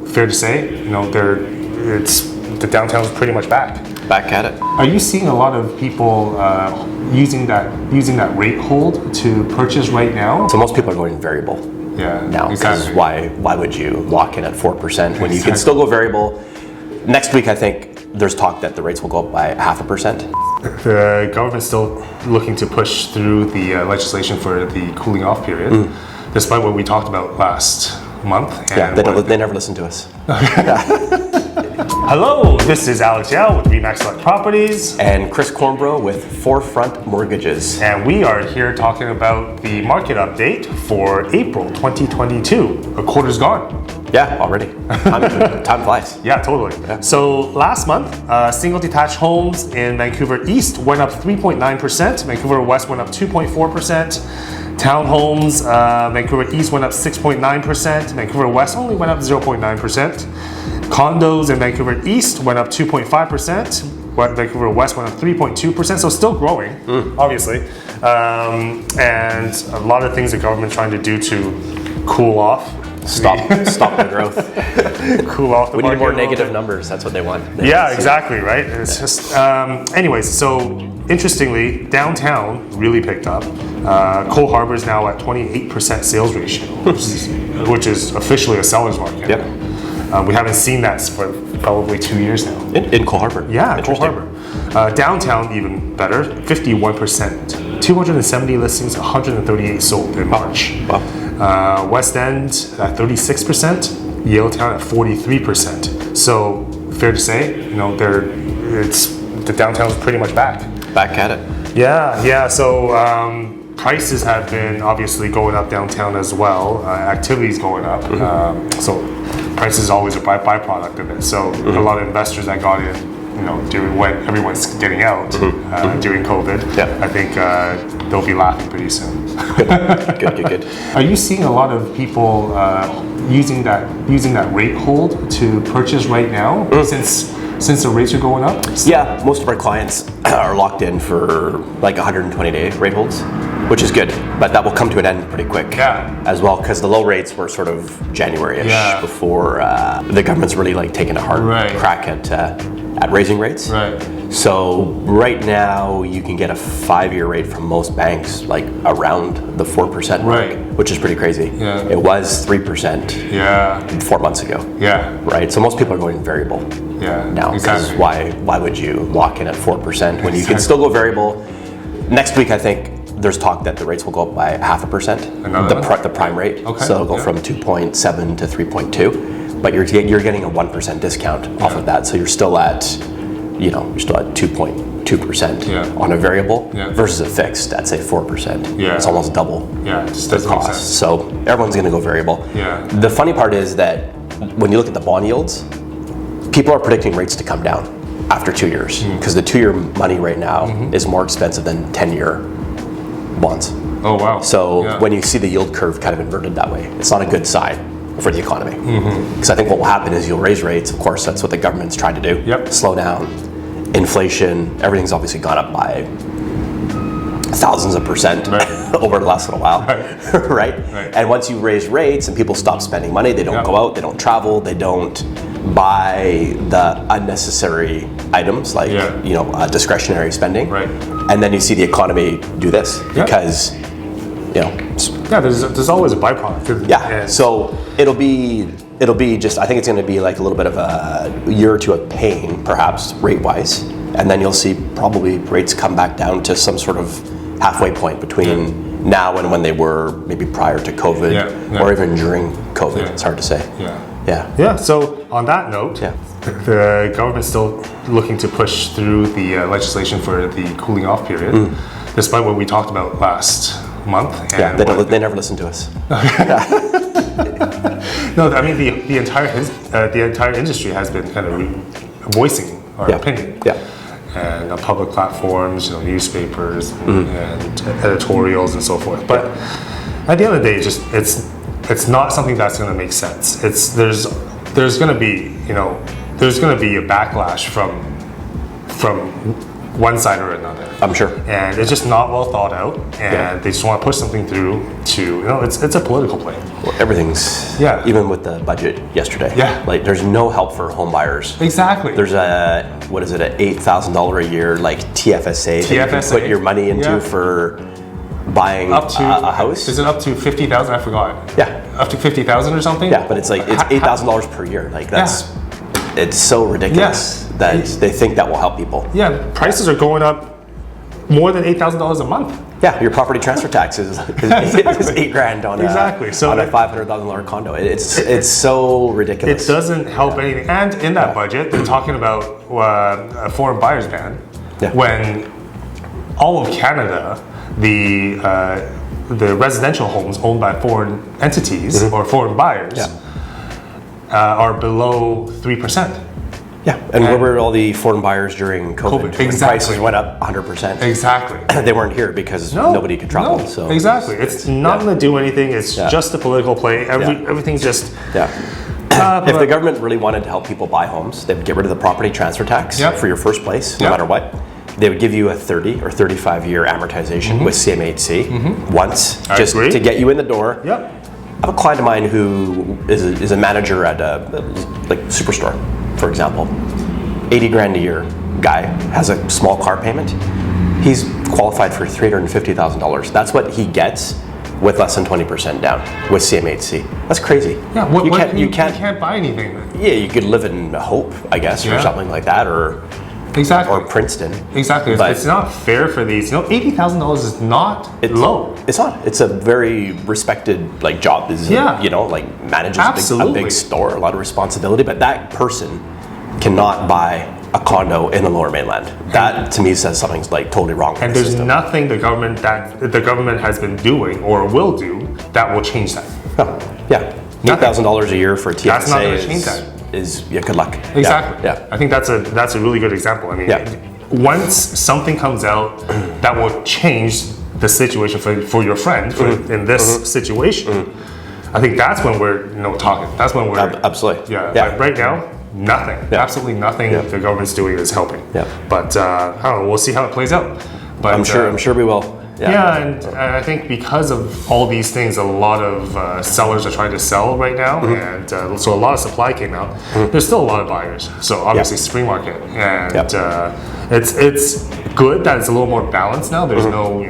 fair to say, the downtown's pretty much back. Back at it. Are you seeing a lot of people using that rate hold to purchase right now? So most people are going variable. Yeah. Now, because exactly. why would you lock in at 4% when you can still go variable? Next week, I think there's talk that the rates will go up by 0.5%. The government's still looking to push through the legislation for the cooling off period, despite what we talked about last month. And they never listen to us. Hello, this is Alex Yao with Remax Select Properties. And Chris Cornborough with Forefront Mortgages. And we are here talking about the market update for April 2022. A quarter's gone. Yeah, already. Time flies. Yeah, totally. Yeah. So last month, single detached homes in Vancouver East went up 3.9%. Vancouver West went up 2.4%. Townhomes, Vancouver East went up 6.9%. Vancouver West only went up 0.9%. Condos in Vancouver East went up 2.5%. Vancouver West went up 3.2%. So still growing, obviously. And a lot of things the government's trying to do to cool off. Stop the growth. Cool off the We market. need more negative numbers. That's what they want. Yeah, exactly, right? It's just, anyways, so interestingly, downtown really picked up. Cole Harbour is now at 28% sales ratio, which is officially a seller's market. Yep. We haven't seen that for probably 2 years now. In Cole Harbour? Yeah, Cole Harbour. Downtown, even better, 51%. 270 listings, 138 sold in March. Wow. West End at 36%, Yaletown at 43%. So fair to say, the downtown's pretty much back. Back at it. Yeah. So prices have been obviously going up downtown as well. Activity's going up. So price is always a byproduct of it. So a lot of investors that got in, during when everyone's getting out during COVID, I think they'll be laughing pretty soon. Good. Are you seeing a lot of people using that rate hold to purchase right now since the rates are going up? Yeah, most of our clients are locked in for like 120-day rate holds, which is good, but that will come to an end pretty quick as well, because the low rates were sort of January-ish before the government's really taking a hard crack at raising rates. Right. So right now you can get a 5-year rate from most banks around the 4% mark, which is pretty crazy. Yeah. It was 3% 4 months ago. Yeah. Right. So most people are going variable now, because why would you lock in at 4% when you can still go variable? Next week, I think there's talk that the rates will go up by 0.5%. The prime rate. Okay. So it'll go from 2.7 to 3.2, but you're getting a 1% discount off of that. So you're still at 2.2% on a variable versus a fixed at say 4%. Yeah. It's almost double the cost. So everyone's going to go variable. Yeah. The funny part is that when you look at the bond yields, people are predicting rates to come down after 2 years, because the 2-year money right now is more expensive than 10-year bonds. Oh wow. So when you see the yield curve kind of inverted that way, it's not a good sign for the economy. Because I think what will happen is you'll raise rates. Of course, that's what the government's trying to do. Yep. Slow down inflation. Everything's obviously gone up by thousands of percent over the last little while, right? And once you raise rates and people stop spending money, they don't go out, they don't travel, they don't buy the unnecessary items like discretionary spending, and then you see the economy do this because there's always a byproduct. So it'll be just, I think it's going to be like a little bit of a year or two of pain, perhaps rate wise, and then you'll see probably rates come back down to some sort of halfway point between now and when they were maybe prior to COVID or even during COVID. It's hard to say. So on that note, the government's still looking to push through the legislation for the cooling off period, despite what we talked about last month. And they never listen to us. No, I mean the entire industry has been kind of voicing our opinion. And on public platforms, newspapers and editorials and so forth. But at the end of the day, it's not something that's going to make sense. There's going to be a backlash from one side or another. I'm sure. And it's just not well thought out, and they just want to push something through to, it's a political play. Well, everything's, even with the budget yesterday. Yeah. Like, there's no help for home buyers. Exactly. There's a, what is it, an $8,000 a year, like TFSA that you can put your money into for buying up to a house. Is it up to 50,000? I forgot. Yeah. Up to 50,000 or something? Yeah, but it's like, it's $8,000 per year. Like, that's, it's so ridiculous that they think that will help people. Yeah, prices are going up more than $8,000 a month. Yeah, your property transfer tax is $8,000 on on a $500,000 condo. It's so ridiculous. It doesn't help anything. And in that budget, they're talking about a foreign buyers ban. When all of Canada, the residential homes owned by foreign entities or foreign buyers are below 3%. Yeah, and where were all the foreign buyers during COVID? Exactly. When prices went up 100%. Exactly. They weren't here because nobody could travel. No, so exactly. It's not going to do anything. It's just a political play. Everything's just... If the government really wanted to help people buy homes, they would get rid of the property transfer tax for your first place, no matter what. They would give you a 30 or 35-year amortization with CMHC once, just to get you in the door. I have a client of mine who is a manager at a superstore, for example. $80,000 a year guy has a small car payment. He's qualified for $350,000. That's what he gets with less than 20% down with CMHC. That's crazy. Yeah, you can't buy anything then. Yeah, you could live in Hope, I guess, or something like that, or Princeton. Exactly. It's not fair for these. $80,000 is not low. It's not. It's a very respected job. Manages a big store, a lot of responsibility. But that person cannot buy a condo in the Lower Mainland. That to me says something's totally wrong. And there's nothing the government has been doing or will do that will change that. $8,000 a year for TFSA That's not going to change that. Good luck. Exactly. I think that's a really good example. I mean, once something comes out that will change the situation for your friend in this situation, I think that's when we're talking. That's when we're absolutely. But right now, nothing. Absolutely nothing the government's doing is helping. But I don't know. We'll see how it plays out. But I'm sure we will. And I think because of all these things, a lot of sellers are trying to sell right now, and so a lot of supply came out. There's still a lot of buyers, so obviously spring market, and it's good that it's a little more balanced now. There's no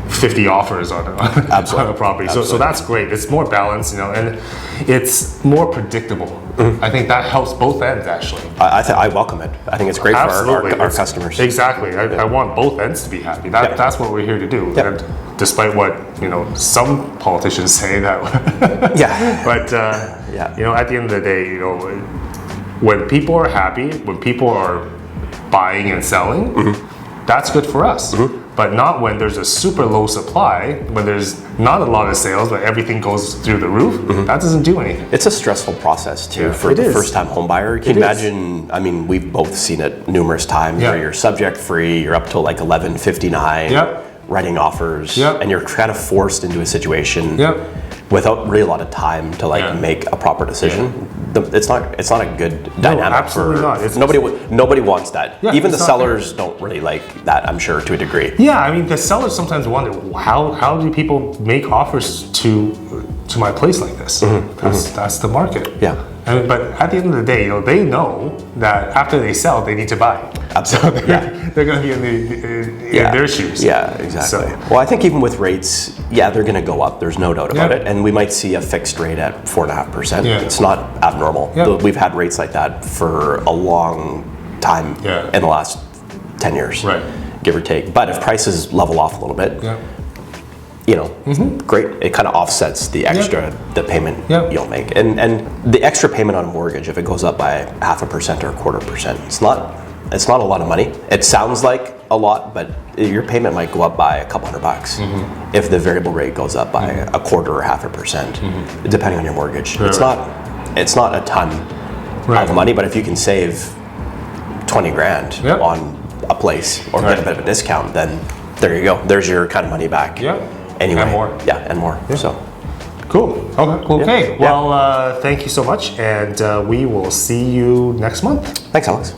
50 offers on a property, so that's great. It's more balanced, and it's more predictable. I think that helps both ends actually. I welcome it. I think it's great for our customers. Exactly. I want both ends to be happy. That's what we're here to do. And despite what some politicians say that. But at the end of the day, when people are happy, when people are buying and selling, that's good for us. But not when there's a super low supply, when there's not a lot of sales, but everything goes through the roof. That doesn't do anything. It's a stressful process too for the first-time home buyer. Can you imagine? I mean, we've both seen it numerous times where you're subject-free, you're up till 11:59, writing offers, and you're kind of forced into a situation without really a lot of time to make a proper decision. It's not a good dynamic. No, absolutely not. Nobody wants that. Even the sellers don't really like that, I'm sure, to a degree. Yeah, I mean, the sellers sometimes wonder how do people make offers to my place like this? That's the market. But at the end of the day, they know that after they sell, they need to buy. Absolutely. They're going to be in their shoes. Yeah, exactly. Well, I think even with rates, they're going to go up. There's no doubt about it. And we might see a fixed rate at 4.5%. It's not abnormal. We've had rates like that for a long time in the last 10 years, give or take. But if prices level off a little bit, great. It kind of offsets the extra, the payment you'll make. And the extra payment on a mortgage, if it goes up by 0.5% or 1/4%, it's not a lot of money. It sounds like a lot, but your payment might go up by a couple $100 if the variable rate goes up by 1/4 or 0.5%, depending on your mortgage. It's not a ton of money, but if you can save 20 grand on a place or get a bit of a discount, then there you go. There's your kind of money back. Anyway, and more. And more. So cool. Okay. Well, thank you so much, and we will see you next month. Thanks, Alex.